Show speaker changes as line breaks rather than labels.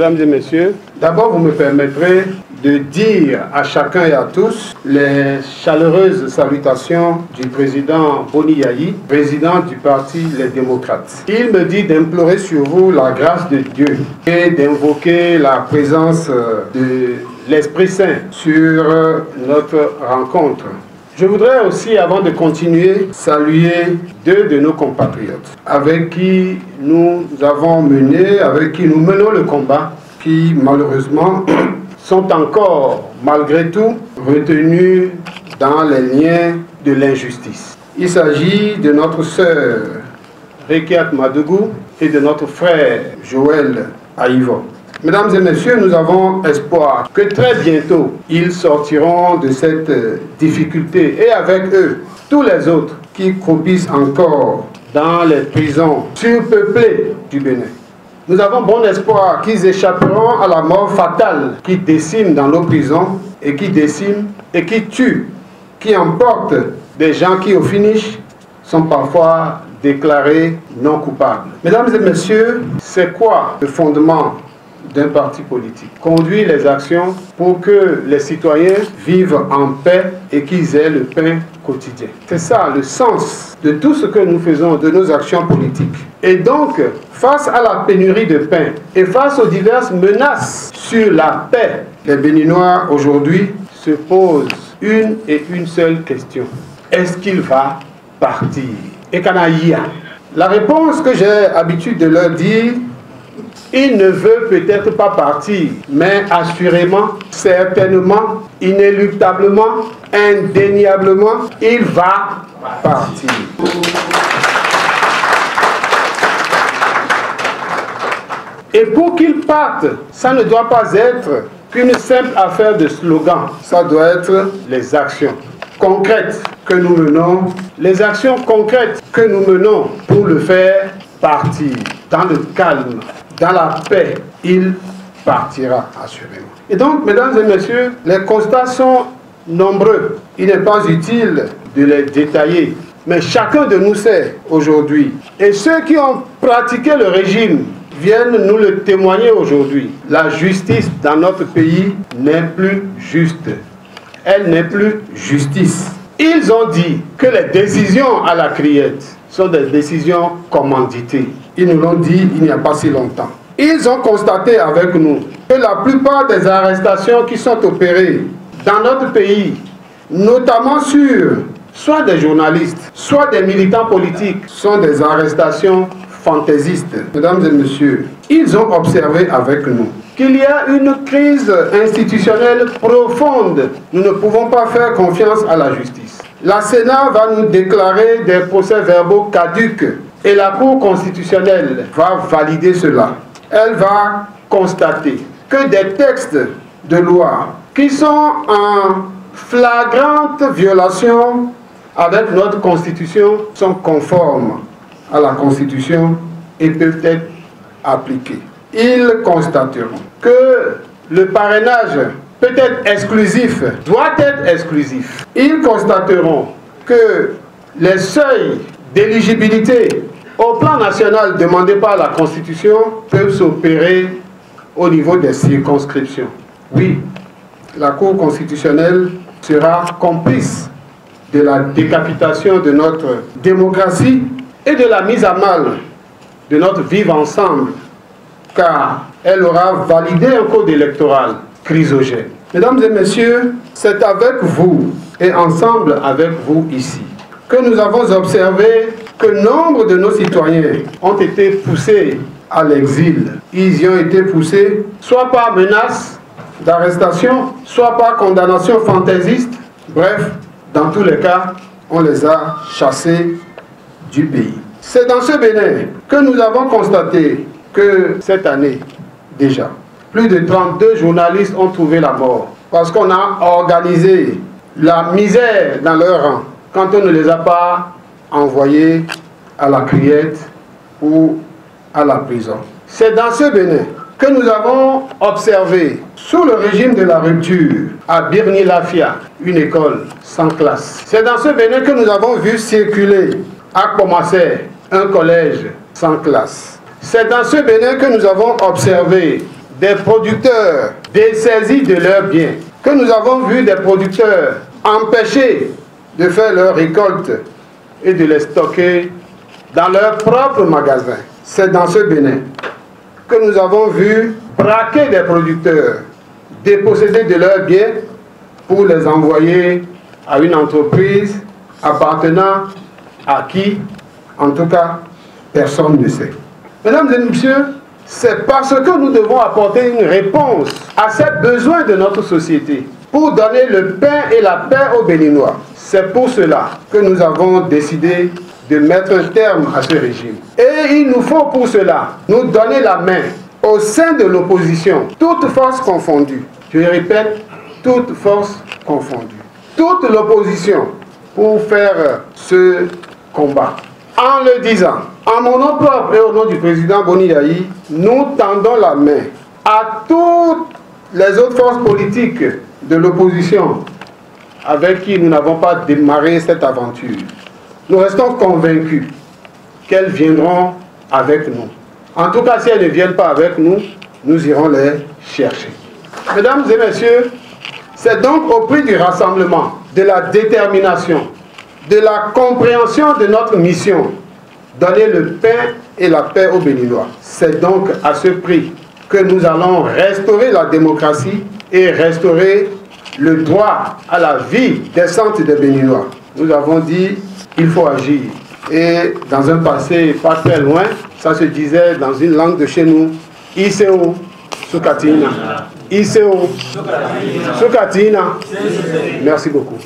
mesdames et messieurs, d'abord vous me permettrez de dire à chacun et à tous les chaleureuses salutations du président Boni Yayi, président du parti Les Démocrates. Il me dit d'implorer sur vous la grâce de Dieu et d'invoquer la présence de l'Esprit Saint sur notre rencontre. Je voudrais aussi, avant de continuer, saluer deux de nos compatriotes avec qui nous avons mené, avec qui nous menons le combat, qui malheureusement sont encore, malgré tout, retenus dans les liens de l'injustice. Il s'agit de notre sœur Rekiat Madougou et de notre frère Joël Aïvo. Mesdames et messieurs, nous avons espoir que très bientôt, ils sortiront de cette difficulté et avec eux, tous les autres qui croupissent encore dans les prisons surpeuplées du Bénin. Nous avons bon espoir qu'ils échapperont à la mort fatale qui décime dans nos prisons et qui décime et qui tue, qui emporte des gens qui au finish sont parfois déclarés non coupables. Mesdames et messieurs, c'est quoi le fondement d'un parti politique? Conduire les actions pour que les citoyens vivent en paix et qu'ils aient le pain quotidien. C'est ça le sens de tout ce que nous faisons, de nos actions politiques. Et donc, face à la pénurie de pain et face aux diverses menaces sur la paix, les Béninois aujourd'hui se posent une seule question. Est-ce qu'il va partir? Et Kanaïa. La réponse que j'ai l'habitude de leur dire, il ne veut peut-être pas partir, mais assurément, certainement, inéluctablement, indéniablement, il va partir. Et pour qu'il parte, ça ne doit pas être qu'une simple affaire de slogan. Ça doit être les actions concrètes que nous menons, les actions concrètes que nous menons pour le faire partir dans le calme, dans la paix. Il partira assurément. Et donc, mesdames et messieurs, les constats sont nombreux. Il n'est pas utile de les détailler. Mais chacun de nous sait aujourd'hui, et ceux qui ont pratiqué le régime viennent nous le témoigner aujourd'hui. La justice dans notre pays n'est plus juste. Elle n'est plus justice. Ils ont dit que les décisions à la criette sont des décisions commanditées. Ils nous l'ont dit il n'y a pas si longtemps. Ils ont constaté avec nous que la plupart des arrestations qui sont opérées dans notre pays, notamment sur soit des journalistes, soit des militants politiques, sont des arrestations fantaisistes. Mesdames et messieurs, ils ont observé avec nous qu'il y a une crise institutionnelle profonde. Nous ne pouvons pas faire confiance à la justice. La Sénat va nous déclarer des procès-verbaux caducs et la Cour constitutionnelle va valider cela. Elle va constater que des textes de loi qui sont en flagrante violation avec notre Constitution sont conformes à la Constitution et peuvent être appliqués. Ils constateront que le parrainage peut être exclusif, doit être exclusif. Ils constateront que les seuils d'éligibilité au plan national demandés par la Constitution peuvent s'opérer au niveau des circonscriptions. Oui, la Cour constitutionnelle sera complice de la décapitation de notre démocratie et de la mise à mal de notre vivre ensemble, car elle aura validé un code électoral chrysogène. Mesdames et messieurs, c'est avec vous et ensemble avec vous ici que nous avons observé que nombre de nos citoyens ont été poussés à l'exil. Ils y ont été poussés soit par menace d'arrestation, soit par condamnation fantaisiste. Bref, dans tous les cas, on les a chassés du pays. C'est dans ce Bénin que nous avons constaté que cette année, déjà, plus de 32 journalistes ont trouvé la mort parce qu'on a organisé la misère dans leur rang quand on ne les a pas envoyés à la criette ou à la prison. C'est dans ce Bénin que nous avons observé, sous le régime de la rupture, à Birni-Lafia, une école sans classe. C'est dans ce Bénin que nous avons vu circuler à Komassé un collège sans classe. C'est dans ce Bénin que nous avons observé des producteurs dessaisis de leurs biens, que nous avons vu des producteurs empêchés de faire leur récolte et de les stocker dans leurs propres magasins. C'est dans ce Bénin que nous avons vu braquer des producteurs, déposséder de leurs biens pour les envoyer à une entreprise appartenant à qui, en tout cas, personne ne sait. Mesdames et messieurs, c'est parce que nous devons apporter une réponse à ces besoins de notre société pour donner le pain et la paix aux Béninois. C'est pour cela que nous avons décidé de mettre un terme à ce régime. Et il nous faut pour cela nous donner la main au sein de l'opposition, toutes forces confondues. Je répète, toutes forces confondues. Toute l'opposition pour faire ce combat. En le disant, en mon nom propre et au nom du président Boni Yayi, nous tendons la main à toutes les autres forces politiques de l'opposition avec qui nous n'avons pas démarré cette aventure. Nous restons convaincus qu'elles viendront avec nous. En tout cas, si elles ne viennent pas avec nous, nous irons les chercher. Mesdames et messieurs, c'est donc au prix du rassemblement, de la détermination, de la compréhension de notre mission, donner le pain et la paix aux Béninois. C'est donc à ce prix que nous allons restaurer la démocratie et restaurer le droit à la vie décente des Béninois. Nous avons dit, il faut agir. Et dans un passé pas très loin, ça se disait dans une langue de chez nous, Iseo Sukatina. Iseo Sukatina. Merci beaucoup.